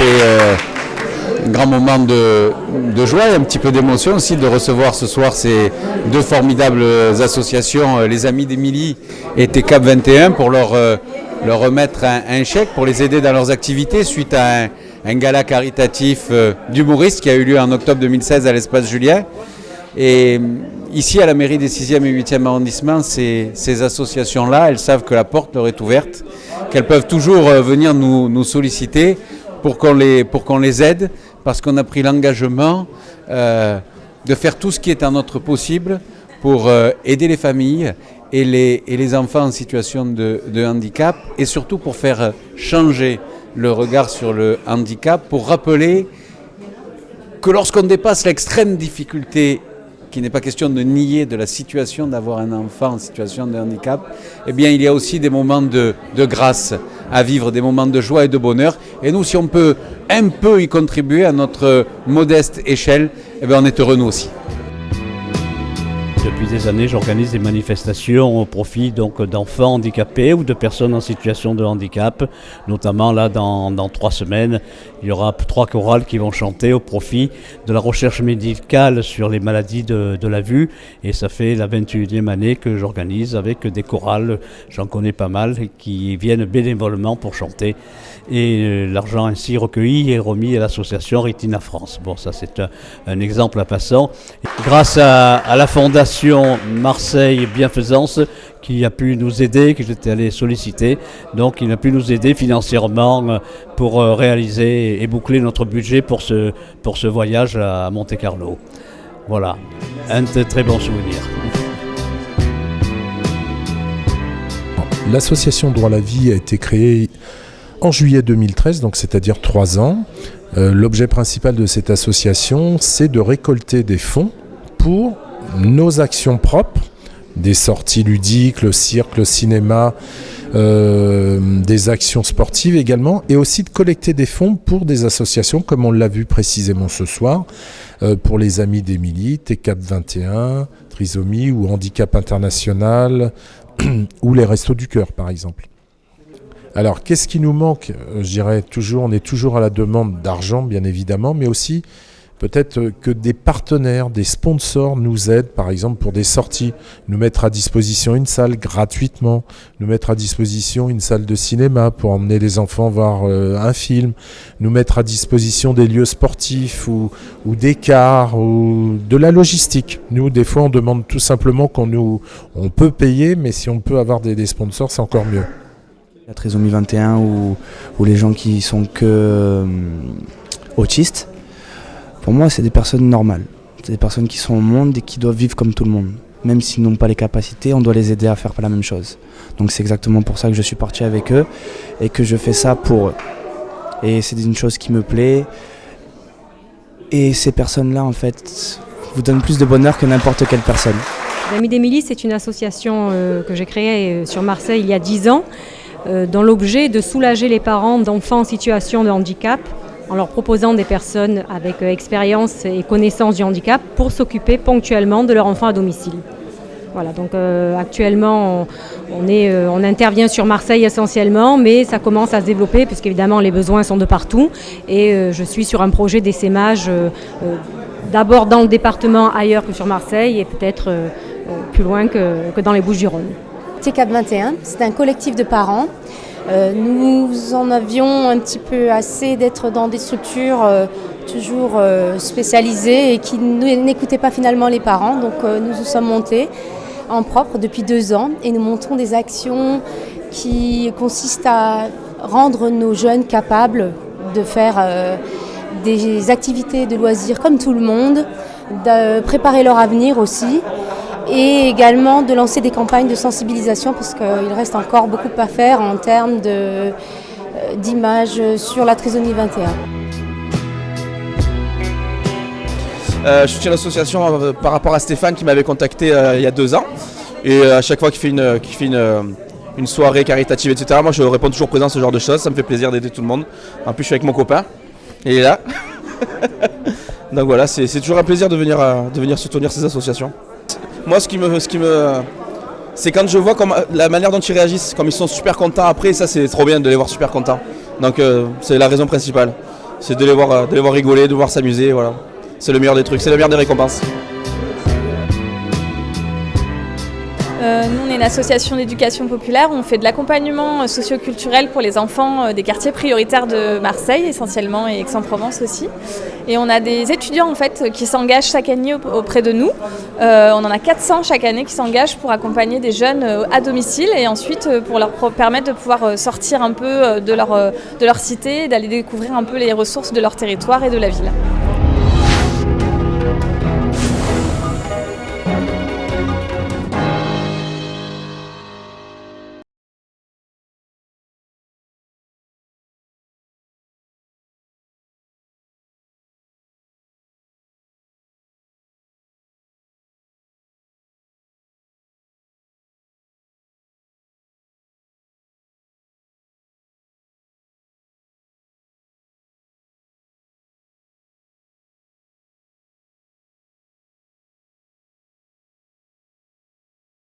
un grand moment de joie et un petit peu d'émotion aussi de recevoir ce soir ces deux formidables associations, les Amis d'Émilie et TCAP 21, pour leur remettre un chèque pour les aider dans leurs activités suite à un gala caritatif d'humoristes qui a eu lieu en octobre 2016 à l'Espace Julien. Et ici à la mairie des 6e et 8e arrondissements, ces associations-là, elles savent que la porte leur est ouverte, qu'elles peuvent toujours venir nous solliciter pour qu'on les aide, parce qu'on a pris l'engagement de faire tout ce qui est en notre possible pour aider les familles et les enfants en situation de handicap, et surtout pour faire changer le regard sur le handicap, pour rappeler que lorsqu'on dépasse l'extrême difficulté, qu'il n'est pas question de nier de la situation d'avoir un enfant en situation de handicap, eh bien il y a aussi des moments de grâce à vivre, des moments de joie et de bonheur. Et nous, si on peut un peu y contribuer à notre modeste échelle, eh bien on est heureux nous aussi. Depuis des années, j'organise des manifestations au profit donc d'enfants handicapés ou de personnes en situation de handicap. Notamment là, dans 3 semaines, il y aura 3 chorales qui vont chanter au profit de la recherche médicale sur les maladies de la vue. Et ça fait la 21e année que j'organise avec des chorales, j'en connais pas mal, qui viennent bénévolement pour chanter. Et l'argent ainsi recueilli est remis à l'association Retina France. Bon, ça c'est un exemple à passant. Grâce à la fondation Marseille Bienfaisance qui a pu nous aider, que j'étais allé solliciter, donc il a pu nous aider financièrement pour réaliser et boucler notre budget pour ce voyage à Monte-Carlo. Voilà, un très bon souvenir. L'association Droit à la vie a été créée en juillet 2013, donc c'est-à-dire 3 ans. L'objet principal de cette association, c'est de récolter des fonds pour nos actions propres, des sorties ludiques, le cirque, le cinéma, des actions sportives également, et aussi de collecter des fonds pour des associations, comme on l'a vu précisément ce soir, pour les Amis d'Émilie, TCAP 21, Trisomie ou Handicap International, ou les Restos du Cœur par exemple. Alors, qu'est-ce qui nous manque ? Je dirais toujours, on est toujours à la demande d'argent, bien évidemment, mais aussi peut-être que des partenaires, des sponsors nous aident, par exemple pour des sorties, nous mettre à disposition une salle gratuitement, nous mettre à disposition une salle de cinéma pour emmener les enfants voir un film, nous mettre à disposition des lieux sportifs ou des cars ou de la logistique. Nous, des fois, on demande tout simplement on peut payer, mais si on peut avoir des sponsors, c'est encore mieux. La trisomie 21 ou les gens qui sont que autistes, pour moi c'est des personnes normales. C'est des personnes qui sont au monde et qui doivent vivre comme tout le monde. Même s'ils n'ont pas les capacités, on doit les aider à faire la même chose. Donc c'est exactement pour ça que je suis parti avec eux et que je fais ça pour eux. Et c'est une chose qui me plaît. Et ces personnes-là en fait vous donnent plus de bonheur que n'importe quelle personne. Les Amis d'Émilie, c'est une association que j'ai créée sur Marseille il y a 10 ans. Dont l'objet est de soulager les parents d'enfants en situation de handicap en leur proposant des personnes avec expérience et connaissance du handicap pour s'occuper ponctuellement de leur enfant à domicile. Voilà, donc actuellement on intervient sur Marseille essentiellement, mais ça commence à se développer puisqu'évidemment les besoins sont de partout et je suis sur un projet d'essaimage d'abord dans le département ailleurs que sur Marseille et peut-être plus loin que dans les Bouches-du-Rhône. TCAP 21, c'est un collectif de parents. Nous en avions un petit peu assez d'être dans des structures toujours spécialisées et qui n'écoutaient pas finalement les parents. Donc nous nous sommes montés en propre depuis 2 ans et nous montons des actions qui consistent à rendre nos jeunes capables de faire des activités de loisirs comme tout le monde, de préparer leur avenir aussi. Et également de lancer des campagnes de sensibilisation parce qu'il reste encore beaucoup à faire en termes d'image sur la trisomie 21. Je soutiens l'association par rapport à Stéphane qui m'avait contacté il y a 2 ans. Et à chaque fois qu'il fait une soirée caritative, etc., moi je réponds toujours présent à ce genre de choses. Ça me fait plaisir d'aider tout le monde. En plus je suis avec mon copain, il est là. Donc voilà, c'est toujours un plaisir de venir soutenir ces associations. Moi, c'est quand je vois la manière dont ils réagissent, comme ils sont super contents après, ça c'est trop bien de les voir super contents. Donc c'est la raison principale. c'est de les voir rigoler, de les voir s'amuser, voilà. C'est le meilleur des trucs, c'est le meilleur des récompenses. Nous, on est une association d'éducation populaire, on fait de l'accompagnement socio-culturel pour les enfants des quartiers prioritaires de Marseille essentiellement et Aix-en-Provence aussi. Et on a des étudiants en fait qui s'engagent chaque année auprès de nous. On en a 400 chaque année qui s'engagent pour accompagner des jeunes à domicile et ensuite pour leur permettre de pouvoir sortir un peu de leur cité et d'aller découvrir un peu les ressources de leur territoire et de la ville.